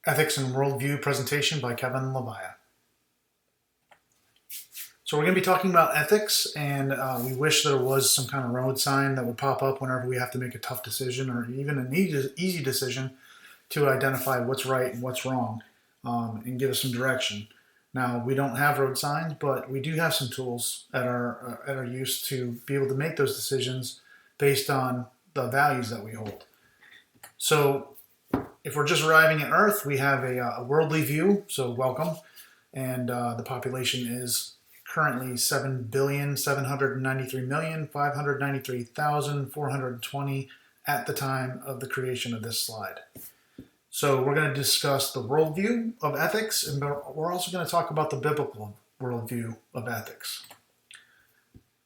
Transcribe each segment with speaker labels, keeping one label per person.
Speaker 1: Ethics and Worldview presentation by Kevin Levija. So we're going to be talking about ethics, and we wish there was some kind of road sign that would pop up whenever we have to make a tough decision or even an easy decision to identify what's right and what's wrong, and give us some direction. Now, we don't have road signs, but we do have some tools at our use to be able to make those decisions based on the values that we hold. So if we're just arriving at Earth, we have a worldly view, so welcome, and the population is currently 7,793,593,420 at the time of the creation of this slide. So we're going to discuss the worldview of ethics, and we're also going to talk about the biblical worldview of ethics.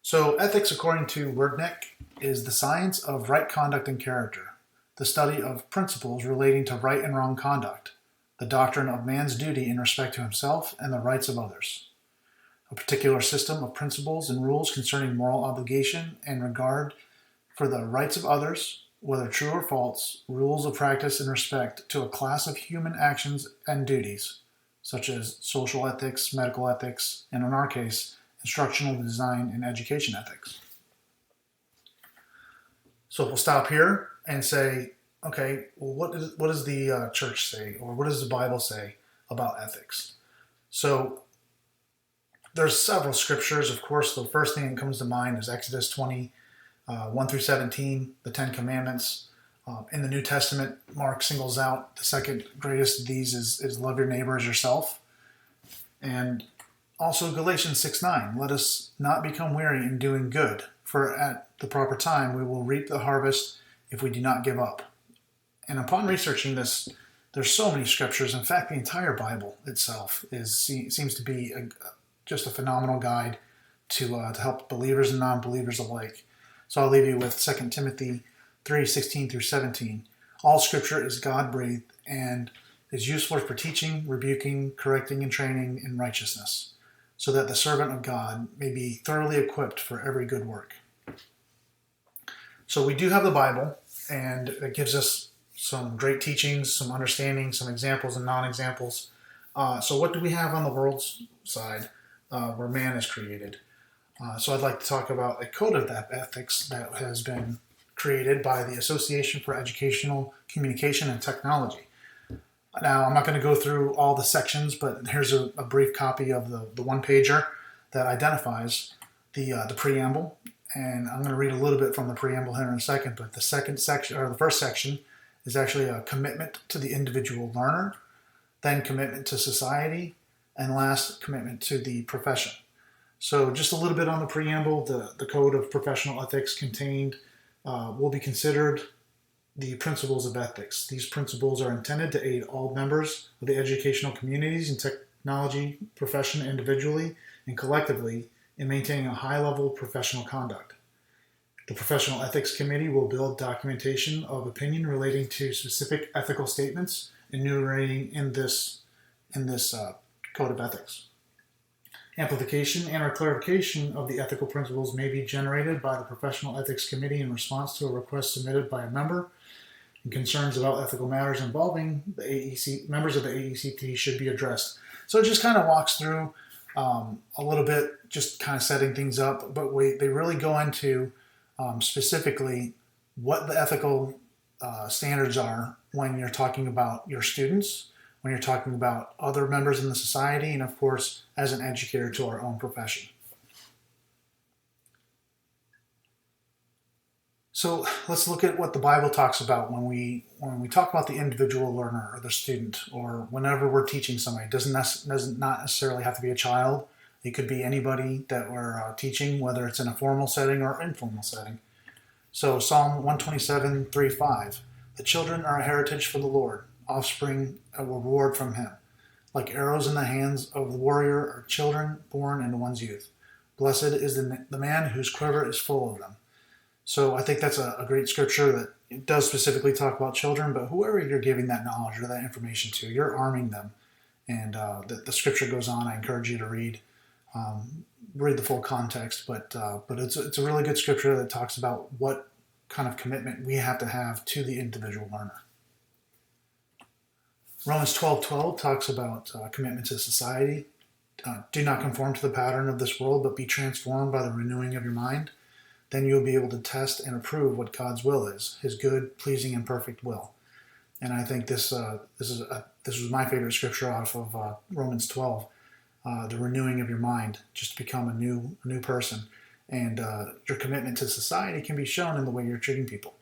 Speaker 1: So ethics, according to Werdnick, is the science of right conduct and character, the study of principles relating to right and wrong conduct, the doctrine of man's duty in respect to himself and the rights of others, a particular system of principles and rules concerning moral obligation and regard for the rights of others, whether true or false, rules of practice in respect to a class of human actions and duties, such as social ethics, medical ethics, and in our case, instructional design and education ethics. So we'll stop here and say, okay, well, what does the church say, or what does the Bible say about ethics? So there's several scriptures. Of course, the first thing that comes to mind is Exodus 20, 1 through 17, the Ten Commandments. In the New Testament, Mark singles out the second greatest of these is love your neighbor as yourself. And also Galatians 6:9, let us not become weary in doing good, for at the proper time we will reap the harvest if we do not give up. And upon researching this, there's so many scriptures. In fact, the entire Bible itself seems to be just a phenomenal guide to help believers and non-believers alike. So I'll leave you with 2 Timothy 3:16 through 17. All scripture is God-breathed and is useful for teaching, rebuking, correcting, and training in righteousness, so that the servant of God may be thoroughly equipped for every good work. So we do have the Bible, and it gives us some great teachings, some understanding, some examples and non-examples. So what do we have on the world's side where man is created? So I'd like to talk about a code of ethics that has been created by the Association for Educational Communication and Technology. Now, I'm not going to go through all the sections, but here's a brief copy of the one-pager that identifies the preamble. And I'm going to read a little bit from the preamble here in a second, but the first section is actually a commitment to the individual learner, then commitment to society, and last, commitment to the profession. So just a little bit on the preamble. The Code of Professional Ethics contained will be considered the principles of ethics. These principles are intended to aid all members of the educational communities and technology profession individually and collectively in maintaining a high level of professional conduct. The Professional Ethics Committee will build documentation of opinion relating to specific ethical statements enumerating in this Code of Ethics. Amplification and or clarification of the ethical principles may be generated by the Professional Ethics Committee in response to a request submitted by a member, and concerns about ethical matters involving the members of the AECT should be addressed. So it just kind of walks through a little bit, just kind of setting things up, but they really go into specifically what the ethical standards are when you're talking about your students, when you're talking about other members in the society, and of course, as an educator to our own profession. So let's look at what the Bible talks about when we talk about the individual learner or the student, or whenever we're teaching somebody. It does not necessarily have to be a child. It could be anybody that we're teaching, whether it's in a formal setting or informal setting. So Psalm 127:3-5, the children are a heritage from the Lord, offspring a reward from him. Like arrows in the hands of the warrior are children born in one's youth. Blessed is the man whose quiver is full of them. So I think that's a great scripture that it does specifically talk about children, but whoever you're giving that knowledge or that information to, you're arming them. And the scripture goes on. I encourage you to read the full context, but it's a really good scripture that talks about what kind of commitment we have to have to the individual learner. Romans 12:12 talks about commitment to society. Do not conform to the pattern of this world, but be transformed by the renewing of your mind. Then you will be able to test and approve what God's will is, His good, pleasing, and perfect will. And I think this was my favorite scripture out of Romans 12, the renewing of your mind, just to become a new person. And your commitment to society can be shown in the way you're treating people.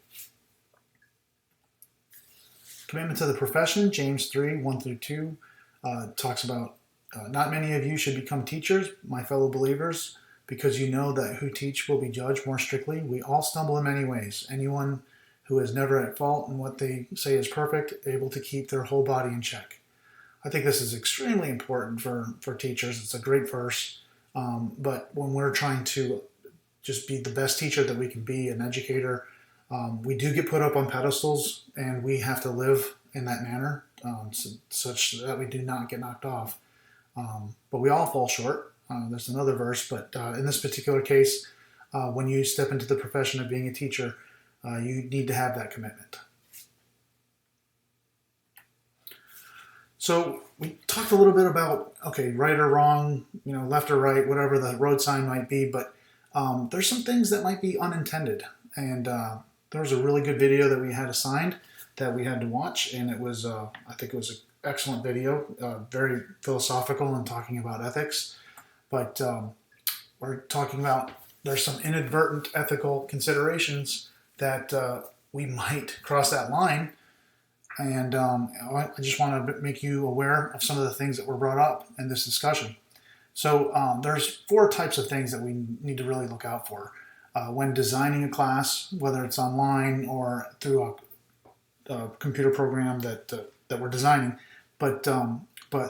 Speaker 1: Commitment to the profession, James 3:1-2, talks about not many of you should become teachers, my fellow believers, because you know that who teach will be judged more strictly. We all stumble in many ways. Anyone who is never at fault in what they say is perfect, able to keep their whole body in check. I think this is extremely important for teachers. It's a great verse. But when we're trying to just be the best teacher that we can be, an educator, we do get put up on pedestals, and we have to live in that manner, such that we do not get knocked off. But we all fall short. There's another verse, but in this particular case, when you step into the profession of being a teacher, you need to have that commitment. So we talked a little bit about, okay, right or wrong, left or right, whatever the road sign might be, but there's some things that might be unintended. And there was a really good video that we had assigned that we had to watch, and it was, I think it was an excellent video, very philosophical and talking about ethics. But we're talking about there's some inadvertent ethical considerations that we might cross that line. And I just want to make you aware of some of the things that were brought up in this discussion. So there's 4 types of things that we need to really look out for when designing a class, whether it's online or through a computer program that we're designing. But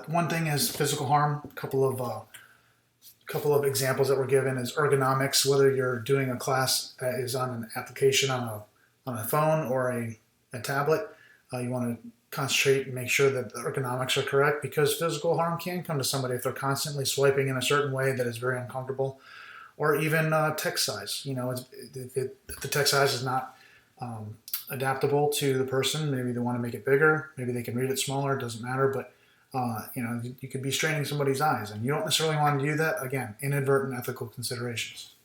Speaker 1: one thing is physical harm. A couple of examples that were given is ergonomics. Whether you're doing a class that is on an application on a phone or a tablet, you want to concentrate and make sure that the ergonomics are correct, because physical harm can come to somebody if they're constantly swiping in a certain way that is very uncomfortable, or even text size. If the text size is not adaptable to the person, maybe they want to make it bigger, maybe they can read it smaller, it doesn't matter, but you could be straining somebody's eyes, and you don't necessarily want to do that. Again, inadvertent ethical considerations.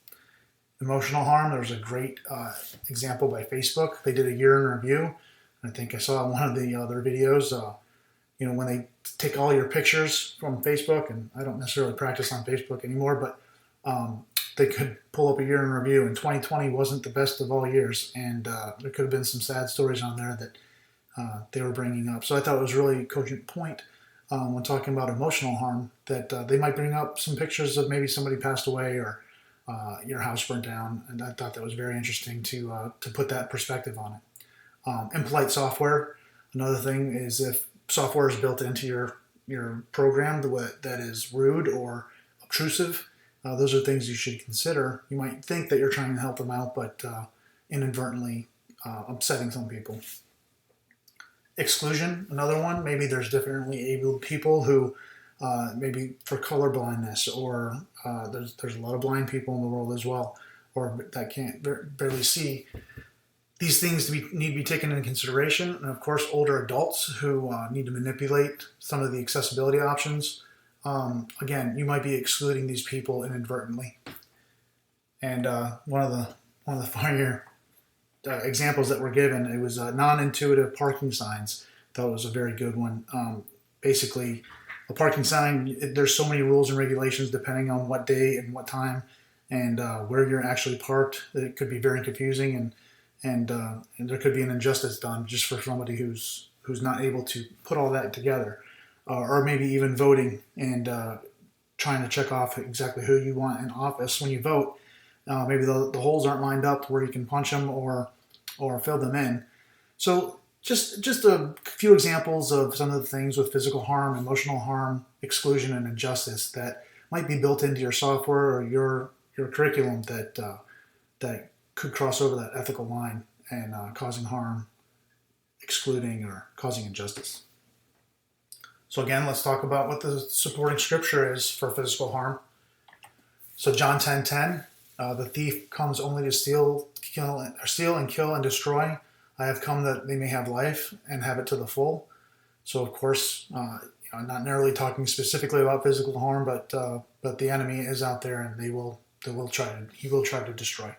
Speaker 1: Emotional harm, there's a great example by Facebook. They did a year in review. I think I saw one of the other videos, when they take all your pictures from Facebook, and I don't necessarily practice on Facebook anymore, but they could pull up a year in review, and 2020 wasn't the best of all years, and there could have been some sad stories on there that they were bringing up. So I thought it was a really cogent point when talking about emotional harm, that they might bring up some pictures of maybe somebody passed away or your house burnt down, and I thought that was very interesting to put that perspective on it. Impolite software. Another thing is if software is built into your program that is rude or obtrusive, those are things you should consider. You might think that you're trying to help them out, but inadvertently upsetting some people. Exclusion, another one. Maybe there's differently abled people who maybe for color blindness, or there's a lot of blind people in the world as well, or that can't barely see. These things need to be taken into consideration, and of course, older adults who need to manipulate some of the accessibility options. Again, you might be excluding these people inadvertently. And one of the funnier examples that were given, it was non-intuitive parking signs. That was a very good one. Basically, a parking sign, there's so many rules and regulations depending on what day and what time and where you're actually parked. It could be very confusing, and there could be an injustice done just for somebody who's not able to put all that together, or maybe even voting and trying to check off exactly who you want in office when you vote. Maybe the holes aren't lined up where you can punch them or fill them in. So just a few examples of some of the things with physical harm, emotional harm, exclusion, and injustice that might be built into your software or your curriculum that could cross over that ethical line and causing harm, excluding, or causing injustice. So again, let's talk about what the supporting scripture is for physical harm. So John 10:10, the thief comes only to steal and kill and destroy. I have come that they may have life and have it to the full. So of course, I'm not narrowly talking specifically about physical harm, but the enemy is out there, and he will try to destroy.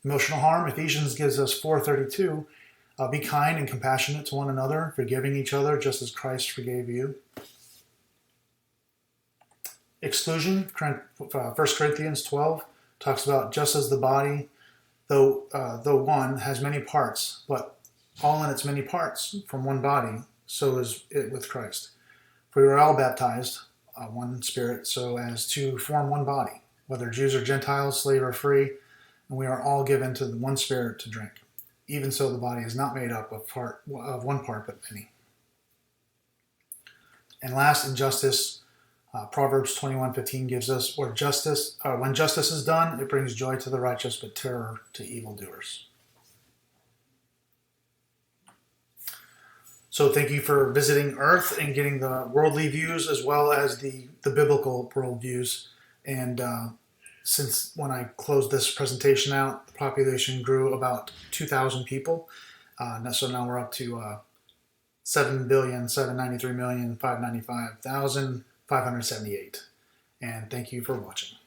Speaker 1: Emotional harm. Ephesians gives us 4:32. Be kind and compassionate to one another, forgiving each other just as Christ forgave you. Exclusion. 1 Corinthians 12 talks about just as the body, though one, has many parts, but all in its many parts from one body, so is it with Christ. For we were all baptized, one Spirit, so as to form one body, whether Jews or Gentiles, slave or free, and we are all given to the one Spirit to drink. Even so, the body is not made up of one part, but many. And last, injustice. Proverbs 21:15 gives us, when justice is done, it brings joy to the righteous, but terror to evildoers. So thank you for visiting Earth and getting the worldly views as well as the biblical worldviews. And since when I closed this presentation out, the population grew about 2,000 people. So now we're up to 7,793,595,578. And thank you for watching.